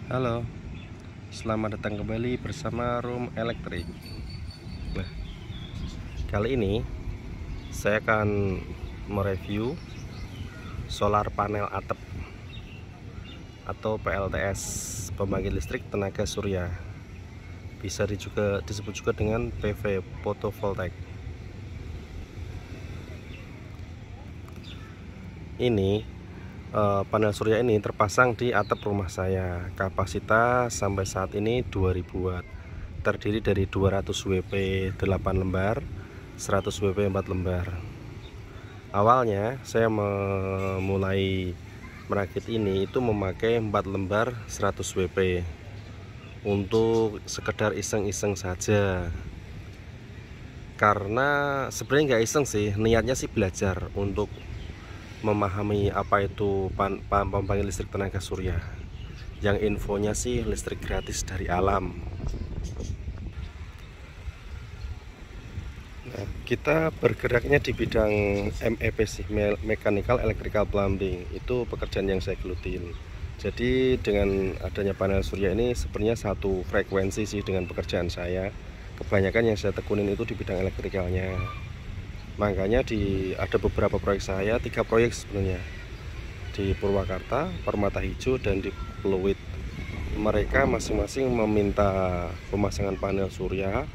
Halo, selamat datang kembali bersama Room Elektrik. Nah, kali ini saya akan mereview solar panel atap atau PLTS, pembangkit listrik tenaga surya. Bisa disebut juga dengan PV, photovoltaik. Ini panel surya ini terpasang di atap rumah saya. Kapasitas sampai saat ini 2000 watt. Terdiri dari 200 WP 8 lembar, 100 WP 4 lembar. Awalnya saya memulai merakit ini itu memakai 4 lembar 100 WP untuk sekedar iseng-iseng saja. Karena sebenarnya nggak iseng sih, niatnya sih belajar untuk memahami apa itu pembangkit listrik tenaga surya, yang infonya sih listrik gratis dari alam. Nah, kita bergeraknya di bidang MEP sih, Mechanical Electrical Plumbing. Itu pekerjaan yang saya gelutin. Jadi dengan adanya panel surya ini sebenarnya satu frekuensi sih dengan pekerjaan saya. Kebanyakan yang saya tekunin itu di bidang elektrikalnya. Makanya ada beberapa proyek saya, 3 proyek sebenarnya, di Purwakarta, Permata Hijau, dan di Pluit. Mereka masing-masing meminta pemasangan panel surya,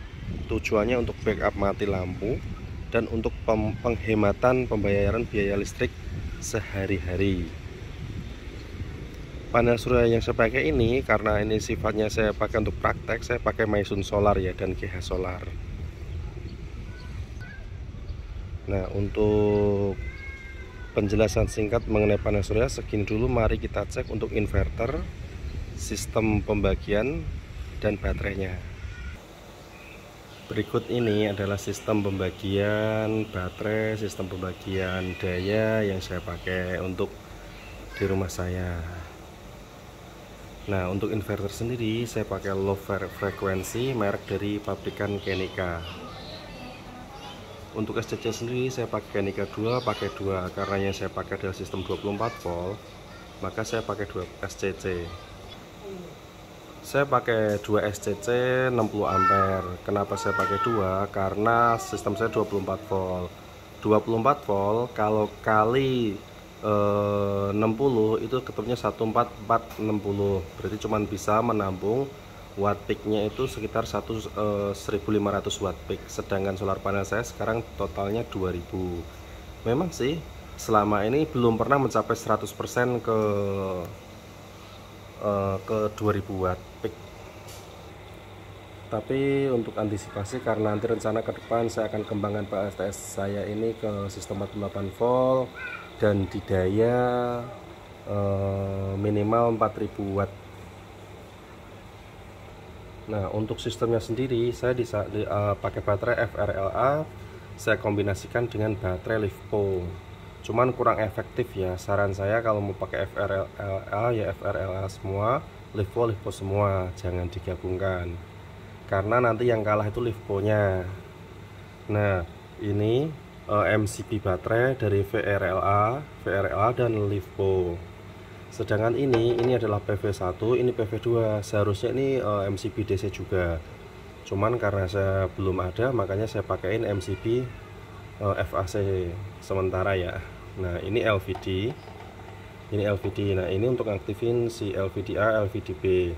tujuannya untuk backup mati lampu dan untuk penghematan pembayaran biaya listrik sehari-hari. Panel surya yang saya pakai ini, karena ini sifatnya saya pakai untuk praktek, saya pakai Maisun Solar ya, dan GH Solar. Nah, untuk penjelasan singkat mengenai panel surya segini dulu. Mari kita cek untuk inverter, sistem pembagian, dan baterainya. Berikut ini adalah sistem pembagian baterai, sistem pembagian daya yang saya pakai untuk di rumah saya. Nah, untuk inverter sendiri saya pakai low frekuensi merek dari pabrikan Kenika. Untuk SCC sendiri saya pakai Kenika 2, pakai 2 karena yang saya pakai adalah sistem 24 volt, maka saya pakai 2 SCC. Saya pakai 2 SCC 60 ampere. Kenapa saya pakai 2? Karena sistem saya 24 volt. 24 volt kalau kali 60 itu ketemunya 14460. Berarti cuma bisa menampung watt peaknya itu sekitar 1500 watt peak. Sedangkan solar panel saya sekarang totalnya 2000. Memang sih selama ini belum pernah mencapai 100% ke 2000 watt peak. Tapi untuk antisipasi, karena nanti rencana ke depan saya akan kembangkan PLTS saya ini ke sistem 48 volt dan di daya minimal 4000 watt. Nah, untuk sistemnya sendiri saya pakai baterai FRLA, saya kombinasikan dengan baterai LiFePO. Cuman kurang efektif ya. Saran saya kalau mau pakai FRLA ya FRLA semua, LiFePO semua, jangan digabungkan. Karena nanti yang kalah itu LiFePO-nya. Nah, ini MCB baterai dari VRLA dan LiFePO. Sedangkan ini adalah PV1, ini PV2. Seharusnya ini MCB DC juga. Cuman karena saya belum ada, makanya saya pakaiin MCB FAC sementara ya. Nah, ini LVD. Ini LVD. Nah, ini untuk aktifin si LVDA, LVDB.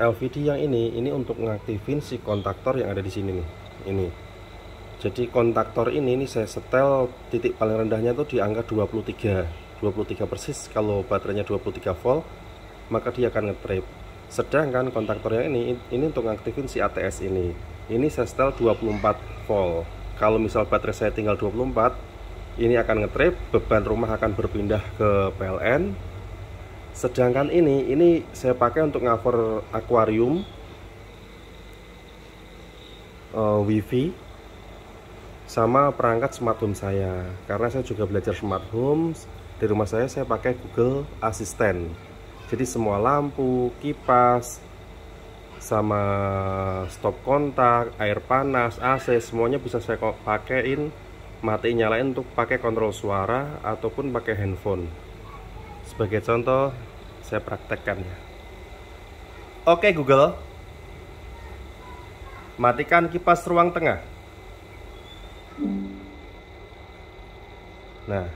LVD yang ini untuk ngaktifin si kontaktor yang ada di sini nih. Ini. Jadi kontaktor ini saya setel titik paling rendahnya tuh di angka 23 persis. Kalau baterainya 23 volt, maka dia akan ngetrip. Sedangkan kontaktor yang ini untuk ngaktifin si ATS ini saya setel 24 volt. Kalau misal baterai saya tinggal 24, ini akan ngetrip, beban rumah akan berpindah ke PLN. Sedangkan ini saya pakai untuk cover akuarium, wifi, sama perangkat smart home saya. Karena saya juga belajar smart home. Di rumah saya pakai Google Assistant. Jadi semua lampu, kipas, sama stop kontak, air panas, AC, semuanya bisa saya pakein, matiin nyalain untuk pakai kontrol suara ataupun pakai handphone. Sebagai contoh, saya praktekkan ya. Oke Google, matikan kipas ruang tengah. Nah,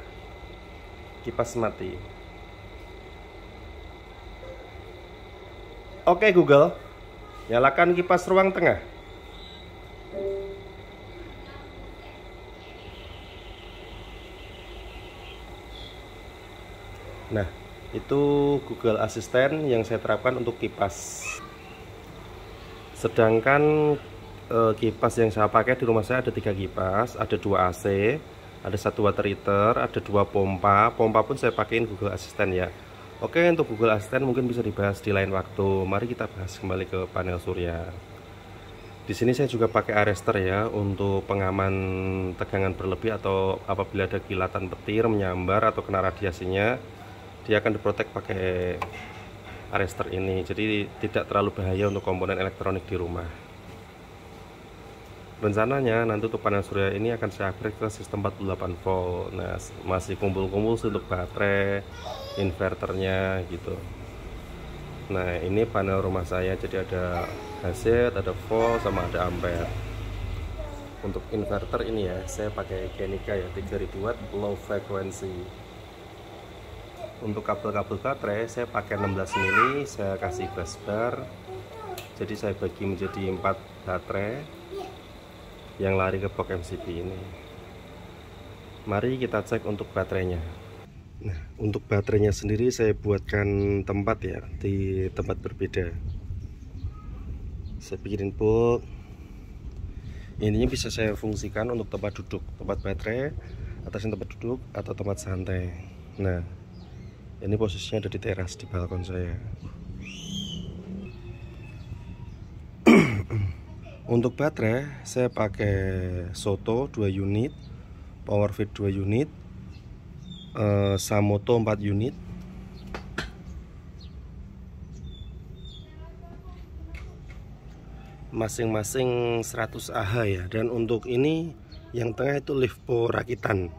kipas mati. Oke Google, nyalakan kipas ruang tengah. Nah, itu Google Assistant yang saya terapkan untuk kipas. Sedangkan kipas yang saya pakai di rumah saya ada 3 kipas, ada 2 AC, ada 1 water heater, ada 2 pompa. Pompa pun saya pakaiin Google Assistant ya. Oke, untuk Google Assistant mungkin bisa dibahas di lain waktu. Mari kita bahas kembali ke panel surya. Di sini saya juga pakai arrestor ya untuk pengaman tegangan berlebih atau apabila ada kilatan petir menyambar atau kena radiasinya, dia akan diprotek pakai arrestor ini. Jadi tidak terlalu bahaya untuk komponen elektronik di rumah. Rencananya nanti untuk panel surya ini akan saya upgrade ke sistem 48 volt. Nah, masih kumpul-kumpul untuk baterai, inverternya gitu. Nah, ini panel rumah saya, jadi ada hazard, ada volt, sama ada ampere. Untuk inverter ini ya, saya pakai Genica ya, 3000 watt low frequency. Untuk kabel-kabel baterai saya pakai 16 mili, saya kasih bus bar. Jadi saya bagi menjadi 4 baterai yang lari ke box MCB ini. Mari kita cek untuk baterainya. Nah, untuk baterainya sendiri saya buatkan tempat ya, di tempat berbeda. Saya bikin box. Ininya bisa saya fungsikan untuk tempat duduk, tempat baterai, atasnya tempat duduk atau tempat santai. Nah, ini posisinya ada di teras di balkon saya. Untuk baterai saya pakai Soto 2 unit, Powerfit 2 unit, Samoto 4 unit. Masing-masing 100 Ah ya. Dan untuk ini yang tengah itu LiFePo rakitan.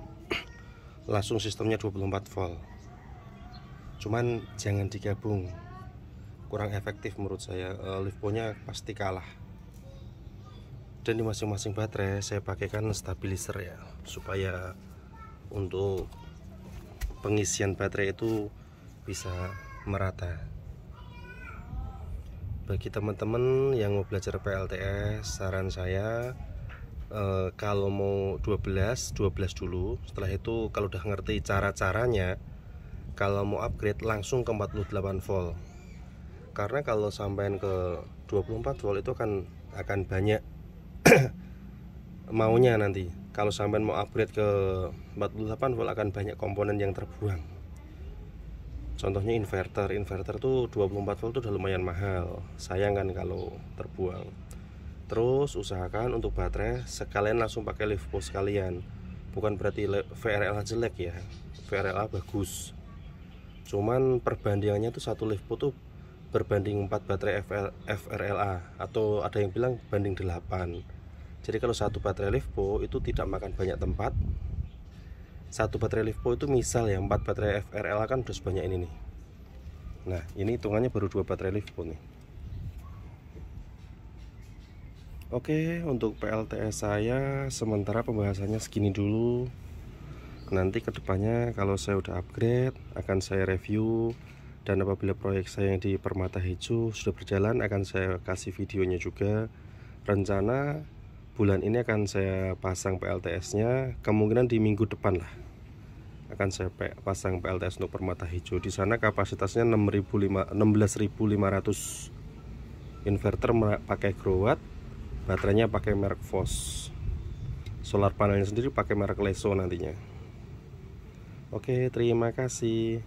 Langsung sistemnya 24 volt. Cuman jangan digabung, kurang efektif menurut saya. LiFePo-nya pasti kalah. Dan di masing-masing baterai saya pakaikan stabilizer ya, supaya untuk pengisian baterai itu bisa merata. Bagi teman-teman yang mau belajar PLTS, saran saya kalau mau 12 dulu. Setelah itu kalau udah ngerti cara-caranya, kalau mau upgrade langsung ke 48 volt. Karena kalau sampai ke 24 volt itu akan banyak maunya nanti. Kalau sampai mau upgrade ke 48 volt akan banyak komponen yang terbuang. Contohnya inverter tuh 24 volt tuh udah lumayan mahal. Sayang kan kalau terbuang. Terus usahakan untuk baterai sekalian langsung pakai LiFePo sekalian. Bukan berarti VRLA jelek ya. VRLA bagus. Cuman perbandingannya tuh satu LiFePo tuh berbanding 4 baterai FRLA, atau ada yang bilang banding 8. Jadi kalau satu baterai LiFePo itu tidak makan banyak tempat. Satu baterai LiFePo itu misal ya 4 baterai FRLA kan udah sebanyak ini nih. Nah, ini hitungannya baru 2 baterai LiFePo nih. Oke, untuk PLTS saya sementara pembahasannya segini dulu. Nanti kedepannya kalau saya udah upgrade akan saya review. Dan apabila proyek saya yang di Permata Hijau sudah berjalan, akan saya kasih videonya juga. Rencana bulan ini akan saya pasang PLTS-nya, kemungkinan di minggu depan lah akan saya pasang PLTS untuk Permata Hijau. Di sana kapasitasnya 16.500. Inverter pakai Growatt, baterainya pakai merek Fos. Solar panelnya sendiri pakai merek Leso nantinya. Oke, terima kasih.